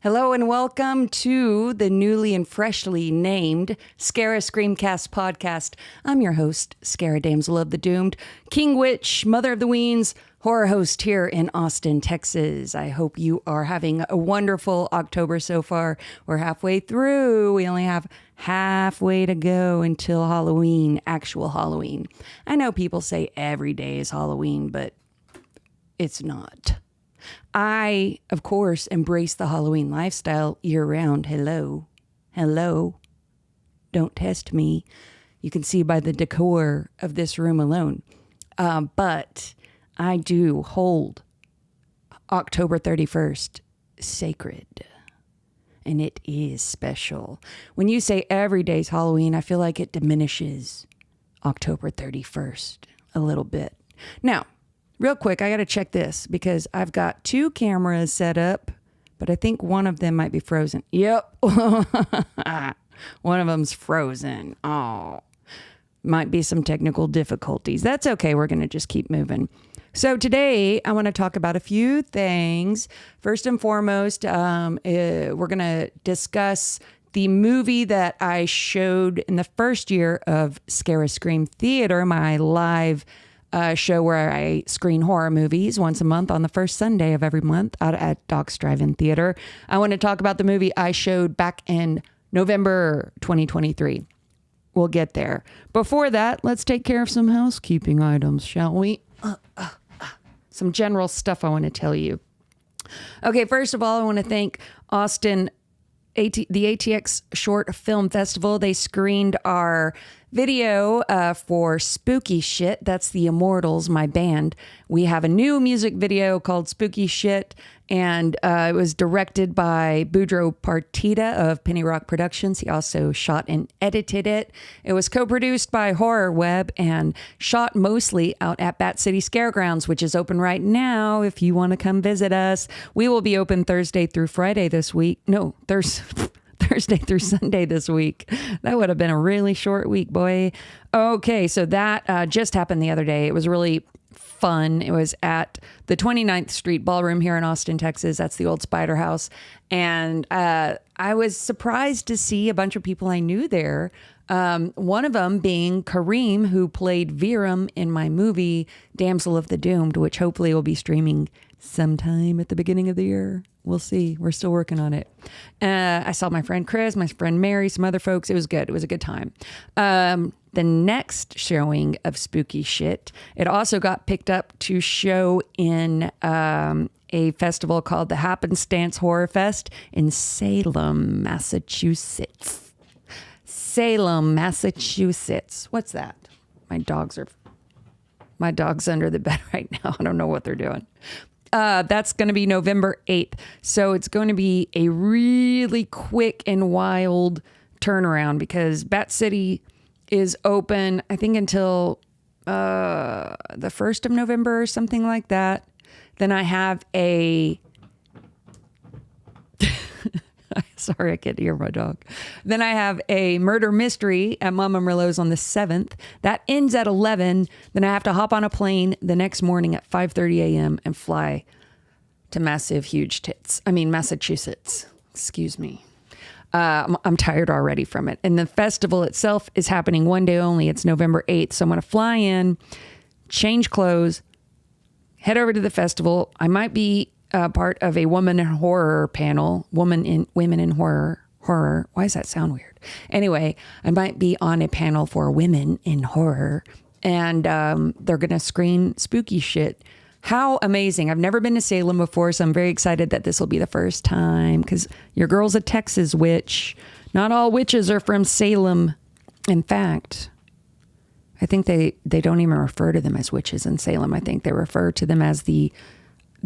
Hello and welcome to the newly and freshly named Scarah Screamcast podcast. I'm your host, Scarah, Damsel of the Doomed, King Witch, Mother of the Weens, horror host here in Austin, Texas. I hope you are having a wonderful October so far. We're halfway through. We only have halfway to go until Halloween, actual Halloween. I know people say every day is Halloween, but it's not. I, of course, embrace the Halloween lifestyle year-round. Hello. Don't test me. You can see by the decor of this room alone. But I do hold October 31st sacred. And it is special. When you say every day's Halloween, I feel like it diminishes October 31st a little bit. Now, real quick, I got to check this because I've got two cameras set up, but I think one of them might be frozen. Yep. One of them's frozen. Oh, might be some technical difficulties. That's okay. We're going to just keep moving. So today I want to talk about a few things. First and foremost, we're going to discuss the movie that I showed in the first year of Scarah Scream Theater, my live show where I screen horror movies once a month on the first Sunday of every month out at Doc's Drive-In Theater. I want to talk about the movie I showed back in November 2023. We'll get there. Before that, let's take care of some housekeeping items, shall we? Some general stuff I want to tell you. Okay, first of all, I want to thank Austin, the ATX Short Film Festival. They screened our video for Spooky Shit. That's the Immortals, my band. We have a new music video called Spooky Shit, and it was directed by Boudreaux Partita of Penny Rock Productions. He also shot and edited it. It was co-produced by Horror Web and shot mostly out at Bat City Scaregrounds, which is open right now if you want to come visit us. We will be open Thursday through Friday this week. No, Thursday through Sunday this week. That would have been a really short week, boy. Okay, so that just happened the other day. It was really fun. It was at the 29th Street Ballroom here in Austin, Texas. That's the old Spider House. And I was surprised to see a bunch of people I knew there. One of them being Kareem, who played Viram in my movie Damsel of the Doomed, which hopefully will be streaming sometime at the beginning of the year. We'll see. We're still working on it. I saw my friend Chris, my friend Mary, some other folks. It was good. It was a good time. The next showing of Spooky Shit, it also got picked up to show in a festival called the Happenstance Horror Fest in Salem, Massachusetts. Salem, Massachusetts. What's that? My dog's under the bed right now. I don't know what they're doing. That's going to be November 8th. So it's going to be a really quick and wild turnaround because Bat City is open, I think, until the 1st of November or something like that. Then I have sorry, I can't hear my dog. Then I have a murder mystery at Mama Merlot's on the 7th. That ends at 11. Then I have to hop on a plane the next morning at 5:30 a.m. and fly to Massachusetts. Excuse me. I'm tired already from it. And the festival itself is happening one day only. It's November 8th. So I'm going to fly in, change clothes, head over to the festival. I might be part of a woman in horror panel, women in horror. Why does that sound weird? Anyway, I might be on a panel for women in horror, and they're going to screen Spooky Shit. How amazing. I've never been to Salem before, so I'm very excited that this will be the first time because your girl's a Texas witch. Not all witches are from Salem. In fact, I think they don't even refer to them as witches in Salem. I think they refer to them as the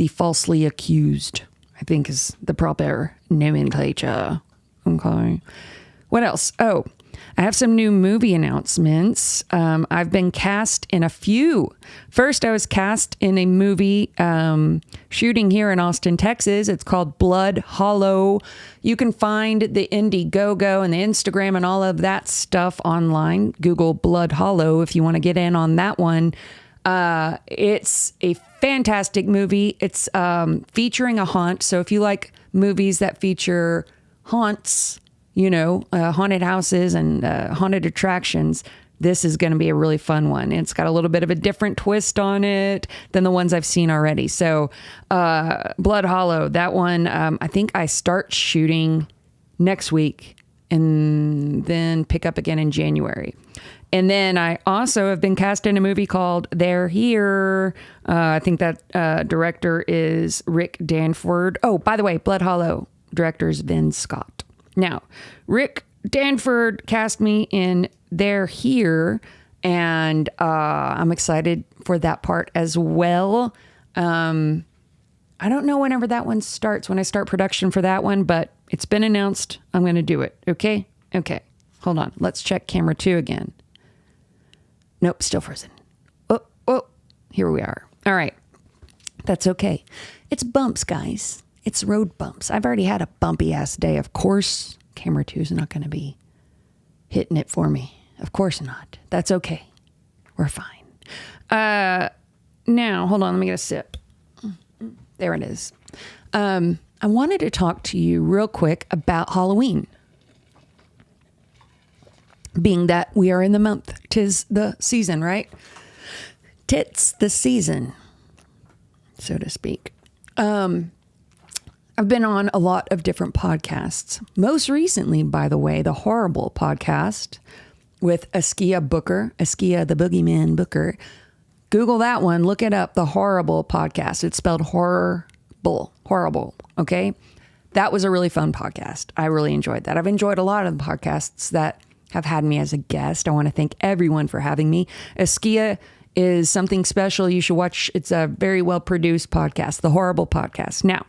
falsely accused, I think is the proper nomenclature. Okay. What else? Oh, I have some new movie announcements. I've been cast in a few. First, I was cast in a movie shooting here in Austin, Texas. It's called Blood Hollow. You can find the Indiegogo and the Instagram and all of that stuff online. Google Blood Hollow if you want to get in on that one. It's a fantastic movie. It's featuring a haunt. So if you like movies that feature haunts, haunted houses and haunted attractions, this is going to be a really fun one. It's got a little bit of a different twist on it than the ones I've seen already. So Blood Hollow, that one, I think I start shooting next week and then pick up again in January. And then I also have been cast in a movie called They're Here. I think that director is Rick Danford. Oh, by the way, Blood Hollow director is Vin Scott. Now, Rick Danford cast me in They're Here, and I'm excited for that part as well. I don't know whenever that one starts, when I start production for that one, but it's been announced. I'm going to do it. Okay? Okay. Hold on. Let's check camera 2 again. Nope, still frozen. Oh, here we are. All right. That's okay. It's bumps, guys. It's road bumps. I've already had a bumpy ass day. Of course, camera 2 is not going to be hitting it for me. Of course not. That's okay. We're fine. Now, hold on. Let me get a sip. There it is. I wanted to talk to you real quick about Halloween. Being that we are in the month, 'tis the season, right? Tits the season, so to speak. I've been on a lot of different podcasts. Most recently, by the way, the Horrible podcast with Askia the Boogeyman Booker. Google that one. Look it up. The Horrible podcast. It's spelled horrible. Okay. That was a really fun podcast. I really enjoyed that. I've enjoyed a lot of the podcasts that have had me as a guest. I want to thank everyone for having me. Askia is something special. You should watch. It's a very well produced podcast, The Horrible podcast. Now,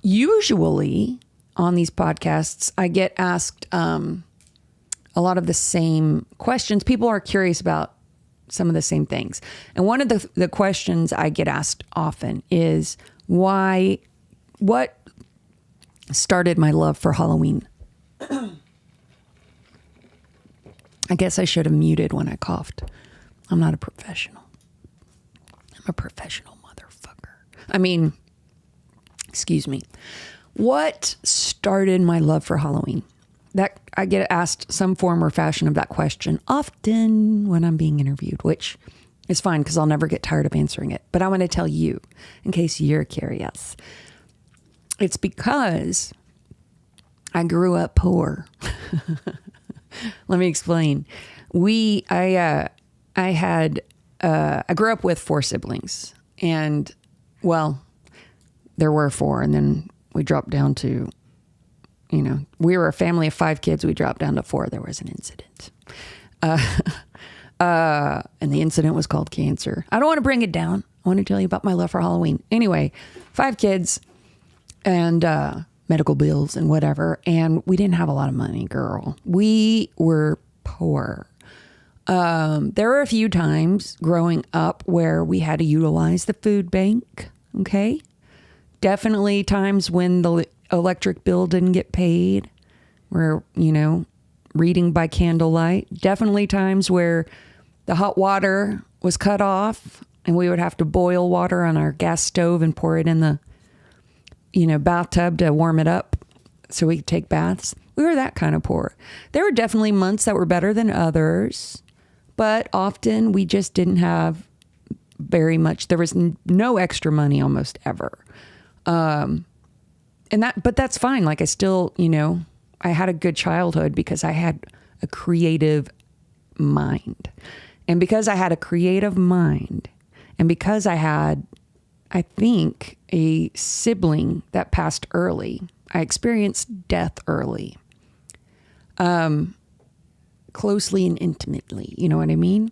usually on these podcasts, I get asked a lot of the same questions. People are curious about some of the same things. And one of the questions I get asked often is what started my love for Halloween? I guess I should have muted when I coughed. I'm not a professional. I'm a professional motherfucker. I mean, excuse me. What started my love for Halloween? That I get asked some form or fashion of that question often when I'm being interviewed, which is fine because I'll never get tired of answering it. But I want to tell you, in case you're curious, it's because I grew up poor. Let me explain. I grew up with 4 siblings, and well, there were 4, and then we dropped down to, we were a family of 5 kids. We dropped down to 4. There was an incident. And the incident was called cancer. I don't want to bring it down. I want to tell you about my love for Halloween. Anyway, 5 kids and medical bills and whatever. And we didn't have a lot of money, girl. We were poor. There were a few times growing up where we had to utilize the food bank. Okay. Definitely times when the electric bill didn't get paid. We're, reading by candlelight. Definitely times where the hot water was cut off and we would have to boil water on our gas stove and pour it in the, bathtub to warm it up so we could take baths. We were that kind of poor. There were definitely months that were better than others, but often we just didn't have very much. There was no extra money almost ever. But that's fine. Like I still, I had a good childhood because I had a creative mind. And because I had a creative mind and because I had, I think, a sibling that passed early, I experienced death early, closely and intimately. You know what I mean?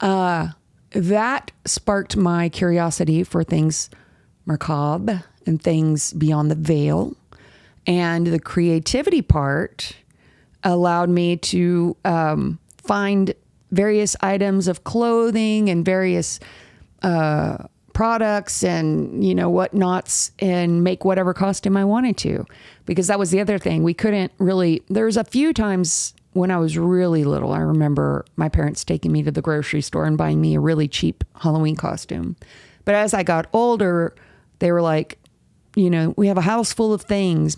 That sparked my curiosity for things macabre and things beyond the veil. And the creativity part allowed me to find various items of clothing and various products and, whatnots and make whatever costume I wanted to. Because that was the other thing. We couldn't really, there's a few times when I was really little, I remember my parents taking me to the grocery store and buying me a really cheap Halloween costume. But as I got older, they were like, we have a house full of things.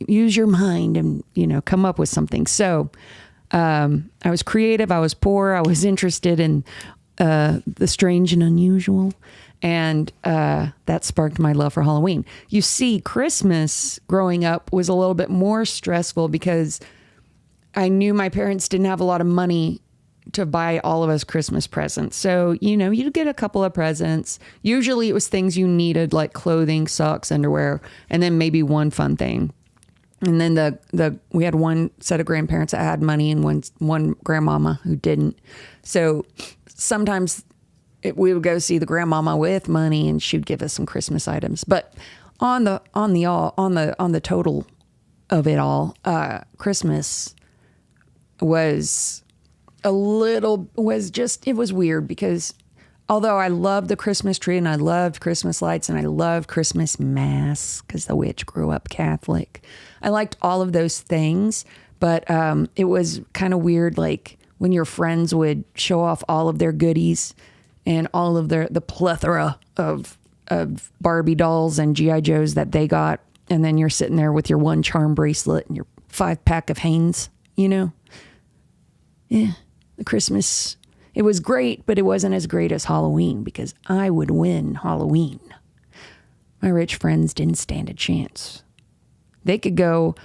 Use your mind and, come up with something. So I was creative. I was poor. I was interested in the strange and unusual. And that sparked my love for Halloween. You see, Christmas growing up was a little bit more stressful because I knew my parents didn't have a lot of money to buy all of us Christmas presents. So, you'd get a couple of presents. Usually it was things you needed, like clothing, socks, underwear, and then maybe one fun thing. And then we had one set of grandparents that had money and one grandmama who didn't. So sometimes we would go see the grandmama with money and she'd give us some Christmas items. But on the total of it all, Christmas was it was weird because although I loved the Christmas tree and I loved Christmas lights and I loved Christmas mass because the witch grew up Catholic, I liked all of those things, but it was kind of weird, like when your friends would show off all of their goodies and all of the plethora of Barbie dolls and G.I. Joes that they got, and then you're sitting there with your one charm bracelet and your 5-pack of Hanes, Yeah, the Christmas, it was great, but it wasn't as great as Halloween because I would win Halloween. My rich friends didn't stand a chance. They could go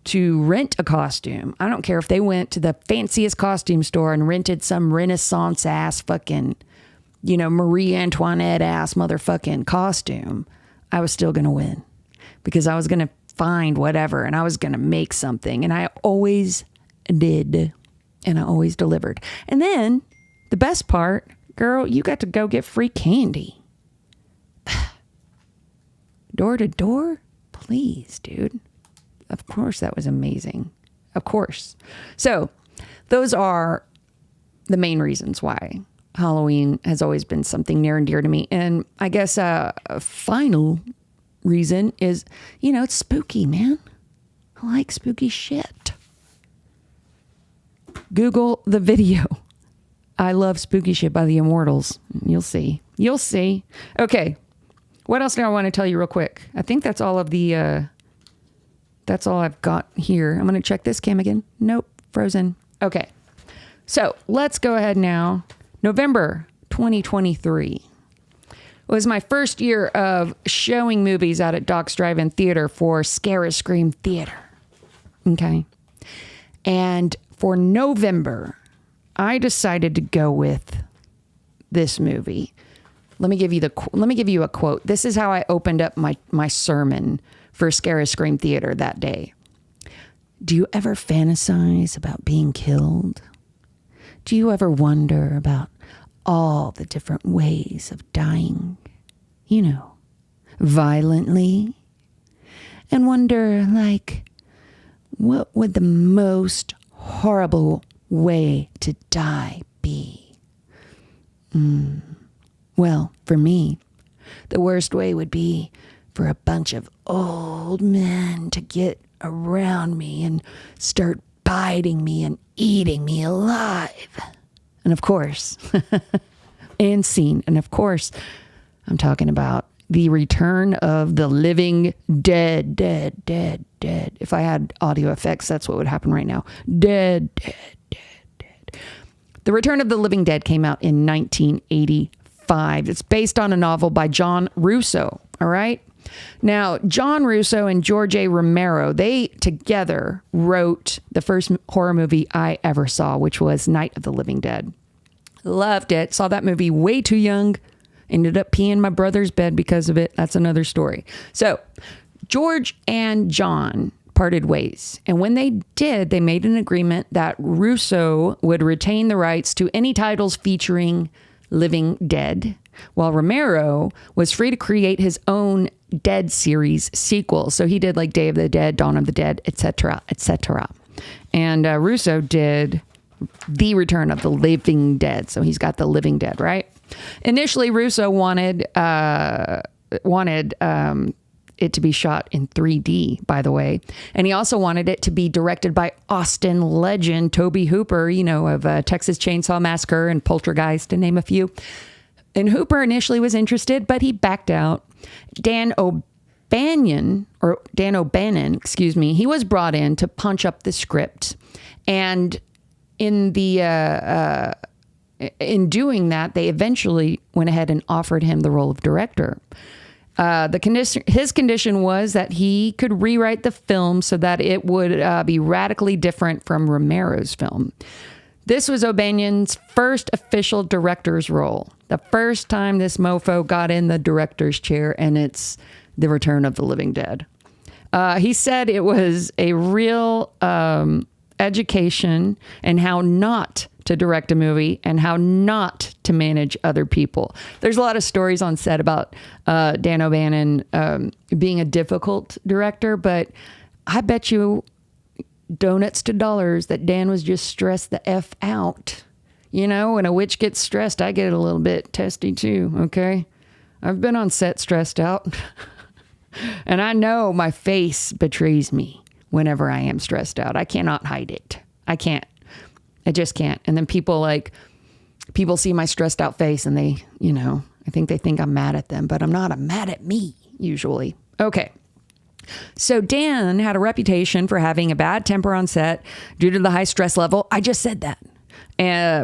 to rent a costume. I don't care if they went to the fanciest costume store and rented some Renaissance ass fucking, Marie Antoinette ass motherfucking costume. I was still going to win because I was going to find whatever and I was going to make something. And I always did. And I always delivered. And then the best part, girl, you got to go get free candy. Door to door? Please, dude. Of course, that was amazing. Of course. So those are the main reasons why Halloween has always been something near and dear to me. And I guess a final reason is, it's spooky, man. I like spooky shit. Google the video. I love spooky shit by the Immortals. You'll see. Okay. What else do I want to tell you real quick? I think that's all of the, that's all I've got here. I'm going to check this cam again. Nope. Frozen. Okay. So let's go ahead now. November 2023 was my first year of showing movies out at Doc's Drive-In Theater for Scarah Scream Theater. Okay. And for November, I decided to go with this movie. Let me give you a quote. This is how I opened up my sermon for Scarah Scream Theater that day. Do you ever fantasize about being killed? Do you ever wonder about all the different ways of dying? Violently? And wonder, what would the most horrible way to die be? Well, for me, the worst way would be for a bunch of old men to get around me and start biting me and eating me alive. And of course, and scene. And of course, I'm talking about the return of the living dead. If I had audio effects, that's what would happen right now. Dead. The Return of the Living Dead came out in 1985. It's based on a novel by John Russo. All right. Now, John Russo and George A. Romero, they together wrote the first horror movie I ever saw, which was Night of the Living Dead. Loved it. Saw that movie way too young. Ended up peeing my brother's bed because of it. That's another story. So George and John parted ways. And when they did, they made an agreement that Russo would retain the rights to any titles featuring Living Dead, while Romero was free to create his own Dead series sequel. So he did like Day of the Dead, Dawn of the Dead, etc., etc. And Russo did The Return of the Living Dead. So he's got the Living Dead, right? Initially, Russo wanted it to be shot in 3D, by the way. And he also wanted it to be directed by Austin legend Tobe Hooper, of Texas Chainsaw Massacre and Poltergeist, to name a few. And Hooper initially was interested, but he backed out. Dan O'Bannon, he was brought in to punch up the script. And in doing that, they eventually went ahead and offered him the role of director. His condition was that he could rewrite the film so that it would be radically different from Romero's film. This was O'Banion's first official director's role. The first time this mofo got in the director's chair, and it's The Return of the Living Dead. He said it was a real education in how not to direct a movie and how not to manage other people. There's a lot of stories on set about Dan O'Bannon being a difficult director, but I bet you donuts to dollars that Dan was just stressed the F out. When a witch gets stressed, I get a little bit testy too, okay? I've been on set stressed out. And I know my face betrays me whenever I am stressed out. I cannot hide it. I can't. I just can't. And then people see my stressed out face and they, I think they think I'm mad at them, but I'm not. I'm mad at me usually. Okay. So Dan had a reputation for having a bad temper on set due to the high stress level. I just said that.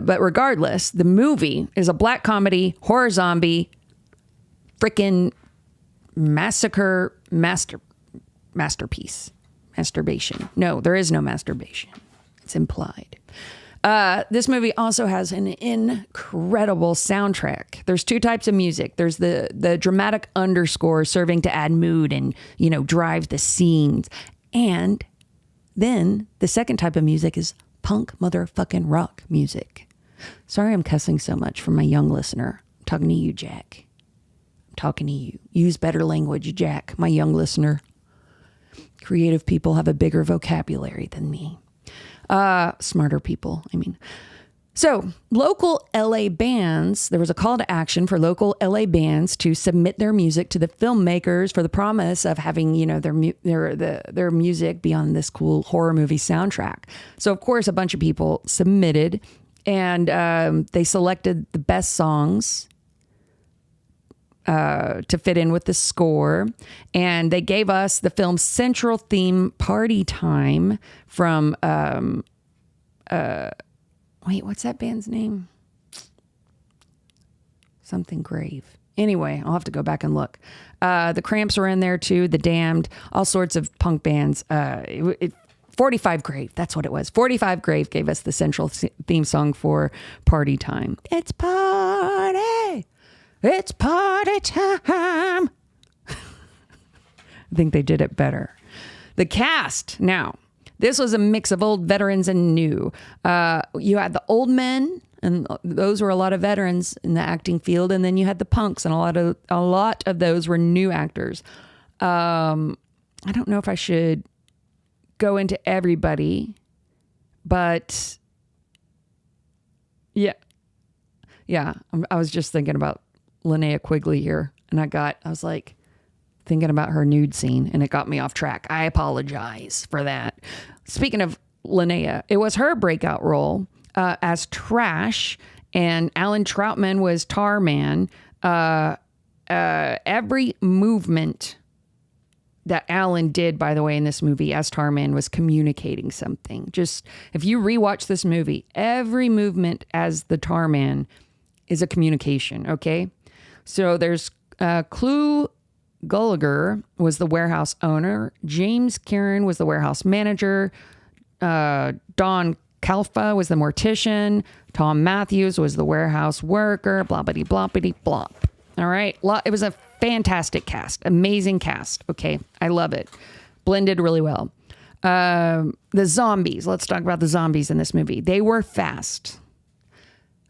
But regardless, the movie is a black comedy, horror zombie, freaking massacre masterpiece. Masturbation. No, there is no masturbation. It's implied. This movie also has an incredible soundtrack. There's two types of music. There's the dramatic underscore serving to add mood and, drive the scenes. And then the second type of music is punk motherfucking rock music. Sorry I'm cussing so much for my young listener. I'm talking to you, Jack. I'm talking to you. Use better language, Jack, my young listener. Creative people have a bigger vocabulary than me. Smarter people, I mean. So local LA bands, there was a call to action for local LA bands to submit their music to the filmmakers for the promise of having, their music be on this cool horror movie soundtrack. So of course, a bunch of people submitted, and they selected the best songs to fit in with the score. And they gave us the film's central theme, Party Time, from, what's that band's name? Something Grave. Anyway, I'll have to go back and look. The Cramps were in there too, The Damned, all sorts of punk bands. 45 Grave, that's what it was. 45 Grave gave us the central theme song for Party Time. It's party! It's party time. I think they did it better. The cast. Now, this was a mix of old veterans and new. You had the old men, and those were a lot of veterans in the acting field. And then you had the punks, and a lot of those were new actors. I don't know if I should go into everybody, but yeah. I was just thinking about Linnea Quigley here, and I was like thinking about her nude scene, and it got me off track. I apologize for that. Speaking of Linnea, it was her breakout role as Trash, and Alan Troutman was Tar Man. Every movement that Alan did, by the way, in this movie as Tar Man was communicating something. Just if you rewatch this movie, every movement as the Tar Man is a communication, okay? So there's Clu Gulliger was the warehouse owner. James Kieran was the warehouse manager. Don Kalfa was the mortician. Tom Matthews was the warehouse worker. Bloppity bloppity blop. All right. It was a fantastic cast. Amazing cast. Okay. I love it. Blended really well. The zombies. Let's talk about the zombies in this movie. They were fast.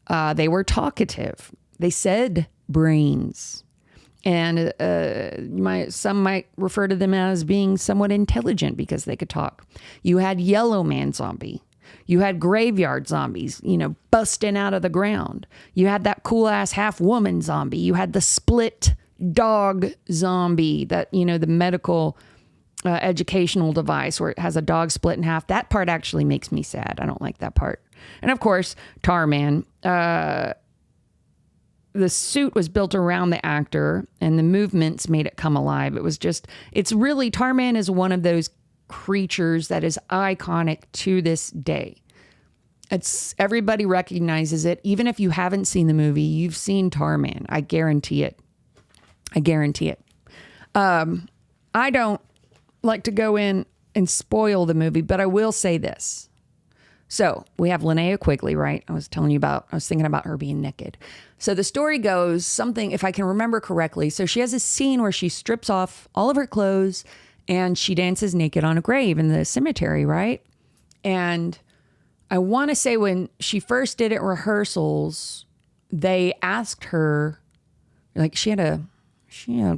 They were talkative. They said brains. And some might refer to them as being somewhat intelligent because they could talk. You had Yellow Man zombie. You had graveyard zombies, busting out of the ground. You had that cool ass half woman zombie. You had the split dog zombie, that, the medical educational device where it has a dog split in half. That part actually makes me sad. I don't like that part. And of course, Tarman. The suit was built around the actor and the movements made it come alive. Tarman is one of those creatures that is iconic to this day. Everybody recognizes it. Even if you haven't seen the movie, you've seen Tarman. I guarantee it. I don't like to go in and spoil the movie, but I will say this. So we have Linnea Quigley, right? I was thinking about her being naked. So the story goes something, if I can remember correctly. So she has a scene where she strips off all of her clothes and she dances naked on a grave in the cemetery, right? And I want to say when she first did it rehearsals, they asked her, like she had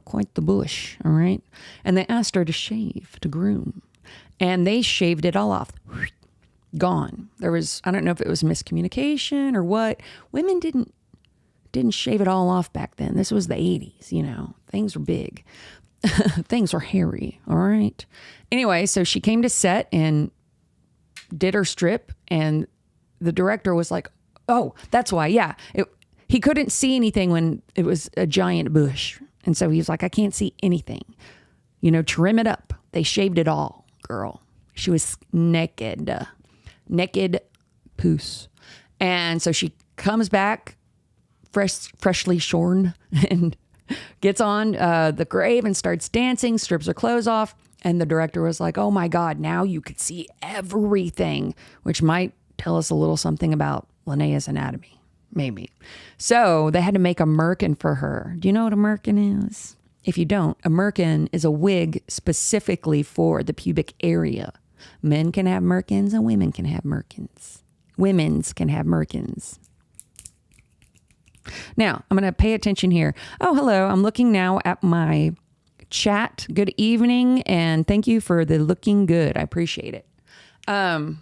quite the bush, all right? And they asked her to shave, to groom. And they shaved it all off. Gone. I don't know if it was miscommunication or what. Women didn't shave it all off back then. This was the 80s, Things were big. Things were hairy, all right? Anyway, so she came to set and did her strip, and the director was like, oh, that's why, yeah. He couldn't see anything when it was a giant bush. And so he was like, I can't see anything. Trim it up. They shaved it all, girl. She was naked poos. And so she comes back freshly shorn and gets on the grave and starts dancing, strips her clothes off. And the director was like, oh my God, now you could see everything, which might tell us a little something about Linnea's anatomy, maybe. So they had to make a merkin for her. Do you know what a merkin is? If you don't, a merkin is a wig specifically for the pubic area. Men can have merkins and women can have merkins. Women's can have merkins. Now, I'm going to pay attention here. Oh, hello. I'm looking now at my chat. Good evening, and thank you for the looking good. I appreciate it. I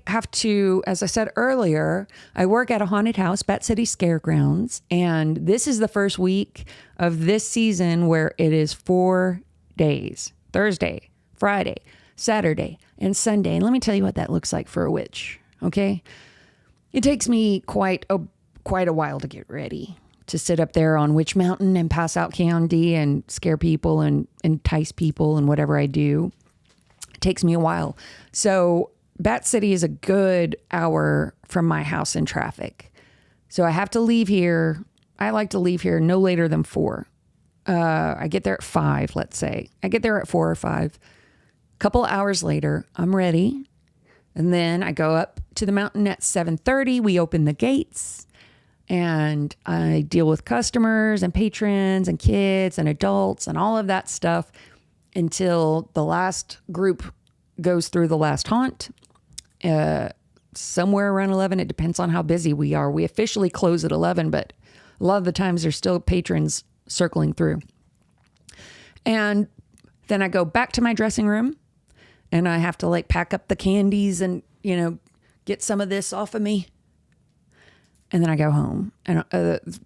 have to, as I said earlier, I work at a haunted house, Bat City Scaregrounds, and this is the first week of this season where it is 4 days. Thursday, Friday, Saturday, and Sunday. And let me tell you what that looks like for a witch, okay? It takes me quite a while to get ready, to sit up there on Witch Mountain and pass out candy and scare people and entice people and whatever I do. It takes me a while. So Bat City is a good hour from my house in traffic. So I have to leave here. I like to leave here no later than 4. I get there at 5, let's say. I get there at 4 or 5. A couple hours later, I'm ready. And then I go up to the mountain at 7:30. We open the gates and I deal with customers and patrons and kids and adults and all of that stuff until the last group goes through the last haunt. Somewhere around 11. It depends on how busy we are. We officially close at 11, but a lot of the times there's still patrons circling through. And then I go back to my dressing room and I have to pack up the candies and, get some of this off of me. And then I go home. And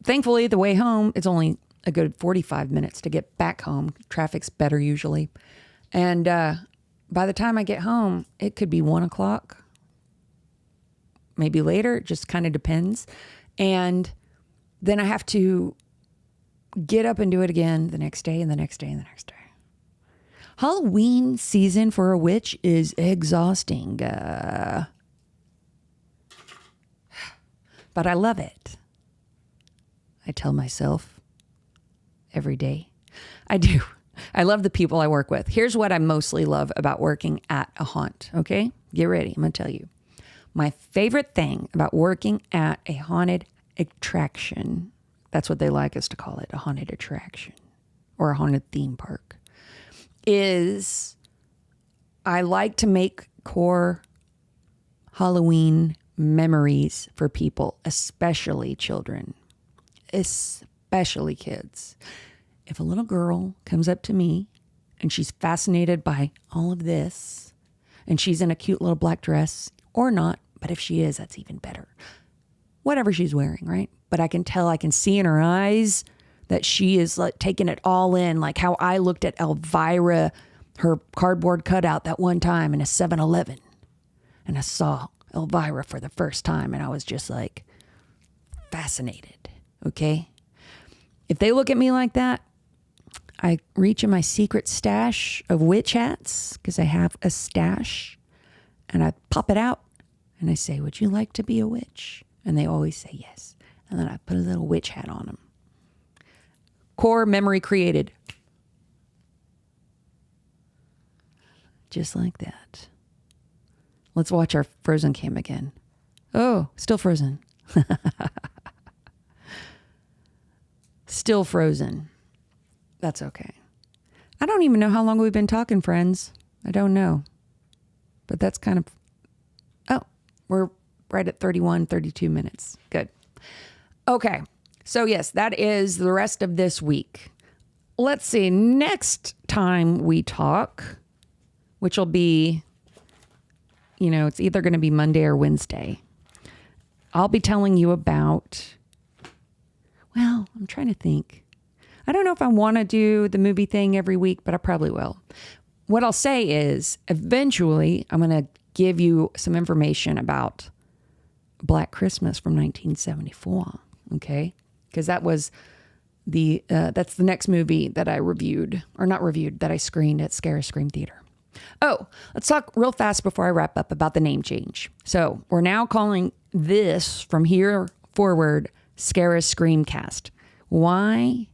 thankfully, the way home, it's only a good 45 minutes to get back home. Traffic's better usually. And by the time I get home, it could be 1 o'clock, maybe later. It just kind of depends. And then I have to get up and do it again the next day and the next day and the next day. Halloween season for a witch is exhausting. But I love it. I tell myself every day. I do. I love the people I work with. Here's what I mostly love about working at a haunt, okay? Get ready. I'm going to tell you. My favorite thing about working at a haunted attraction, that's what they like us to call it, a haunted attraction or a haunted theme park, is I like to make core Halloween memories for people, especially children, especially kids. If a little girl comes up to me and she's fascinated by all of this and she's in a cute little black dress or not, but if she is, that's even better. Whatever she's wearing, right? But I can tell, I can see in her eyes that she is like taking it all in, like how I looked at Elvira, her cardboard cutout that one time in a 7-Eleven, and I saw Elvira for the first time, and I was just like fascinated. Okay, if they look at me like that, I reach in my secret stash of witch hats, because I have a stash, and I pop it out and I say, would you like to be a witch? And they always say yes. And then I put a little witch hat on them. Core memory created. Just like that. Let's watch our Frozen cam again. Oh, still frozen. Still frozen. That's okay. I don't even know how long we've been talking, friends. I don't know. But that's kind of... Oh, we're right at 31, 32 minutes. Good. Okay. So yes, that is the rest of this week. Let's see. Next time we talk, which will be, it's either going to be Monday or Wednesday, I'll be telling you about... Well, I'm trying to think. I don't know if I want to do the movie thing every week, but I probably will. What I'll say is eventually I'm going to give you some information about Black Christmas from 1974. Okay. Because that was that's the next movie that I reviewed, or not reviewed, that I screened at Scarah Scream Theater. Oh, let's talk real fast before I wrap up about the name change. So we're now calling this from here forward Scarah Screamcast. Why?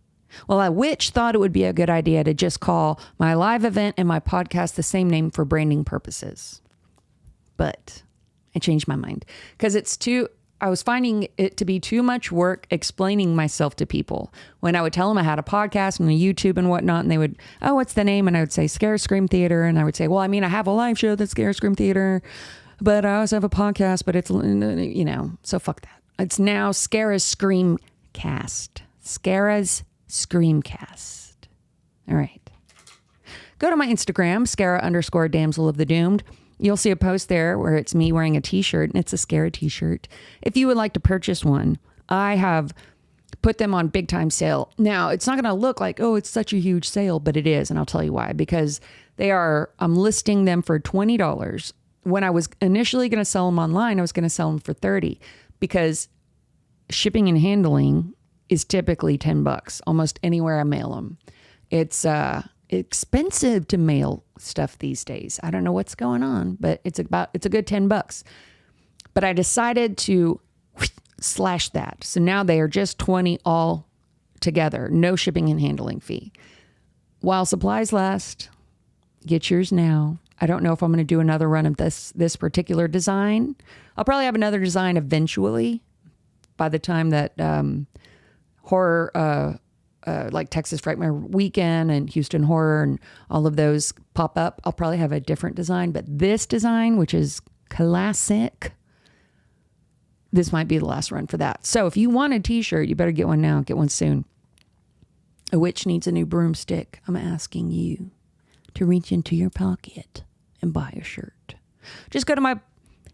Well, I thought it would be a good idea to just call my live event and my podcast the same name for branding purposes. But I changed my mind because I was finding it to be too much work explaining myself to people. When I would tell them I had a podcast and a YouTube and whatnot, and they would, oh, what's the name? And I would say Scarah Scream Theater. And I would say, well, I mean, I have a live show that's Scarah Scream Theater, but I also have a podcast, but it's, so fuck that. It's now Scarah's Screamcast. Scarah's Screamcast. All right. Go to my Instagram, Scarah_Damsel of the Doomed. You'll see a post there where it's me wearing a t-shirt, and it's a Scarah t-shirt. If you would like to purchase one, I have put them on big time sale. Now, it's not going to look like, oh, it's such a huge sale, but it is. And I'll tell you why, because I'm listing them for $20. When I was initially going to sell them online, I was going to sell them for $30 because shipping and handling is typically $10 almost anywhere I mail them. It's expensive to mail stuff these days. I don't know what's going on, but it's a good $10. But I decided to slash that. So now they are just $20 all together. No shipping and handling fee. While supplies last, get yours now. I don't know if I'm going to do another run of this particular design. I'll probably have another design eventually by the time that horror, like Texas Frightmare Weekend and Houston Horror and all of those pop up. I'll probably have a different design, but this design, which is classic, this might be the last run for that. So if you want a t-shirt, you better get one now. Get one soon. A witch needs a new broomstick. I'm asking you to reach into your pocket and buy a shirt. Just go to my,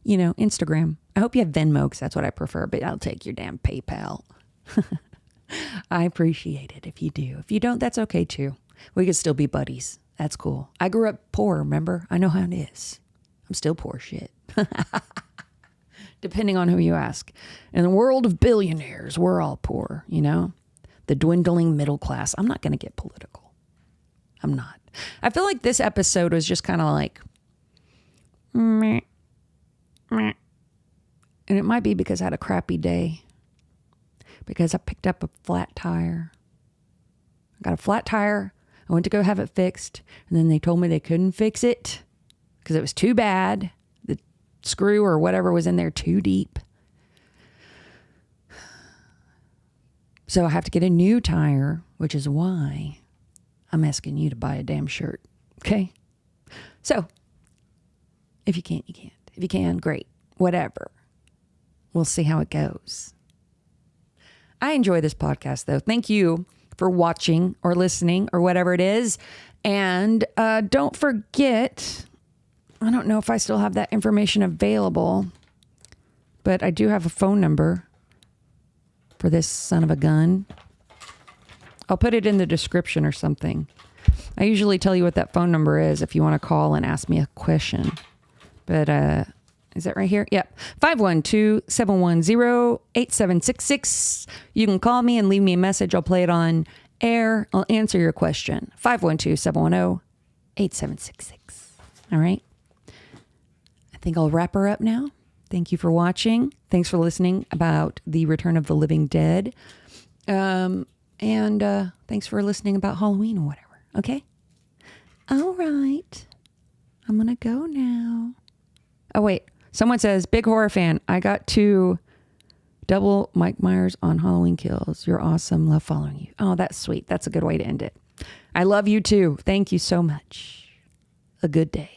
Instagram. I hope you have Venmo because that's what I prefer, but I'll take your damn PayPal. I appreciate it if you do. If you don't, that's okay too. We could still be buddies. That's cool. I grew up poor, remember? I know how it is. I'm still poor shit. Depending on who you ask. In the world of billionaires, we're all poor, The dwindling middle class. I'm not going to get political. I'm not. I feel like this episode was just kind of like, meh, meh. And it might be because I had a crappy day. Because I picked up a flat tire. I got a flat tire. I went to go have it fixed. And then they told me they couldn't fix it because it was too bad. The screw or whatever was in there too deep. So I have to get a new tire, which is why I'm asking you to buy a damn shirt. Okay? So, if you can't, you can't. If you can, great. Whatever. We'll see how it goes. I enjoy this podcast, though. Thank you for watching or listening or whatever it is. And don't forget, I don't know if I still have that information available, but I do have a phone number for this son of a gun. I'll put it in the description or something. I usually tell you what that phone number is if you want to call and ask me a question. But is that right here? Yep. 512-710-8766. You can call me and leave me a message. I'll play it on air. I'll answer your question. 512-710-8766. All right. I think I'll wrap her up now. Thank you for watching. Thanks for listening about the Return of the Living Dead. And thanks for listening about Halloween or whatever. Okay? All right. I'm going to go now. Oh, wait. Someone says, big horror fan. I got to double Mike Myers on Halloween Kills. You're awesome. Love following you. Oh, that's sweet. That's a good way to end it. I love you too. Thank you so much. A good day.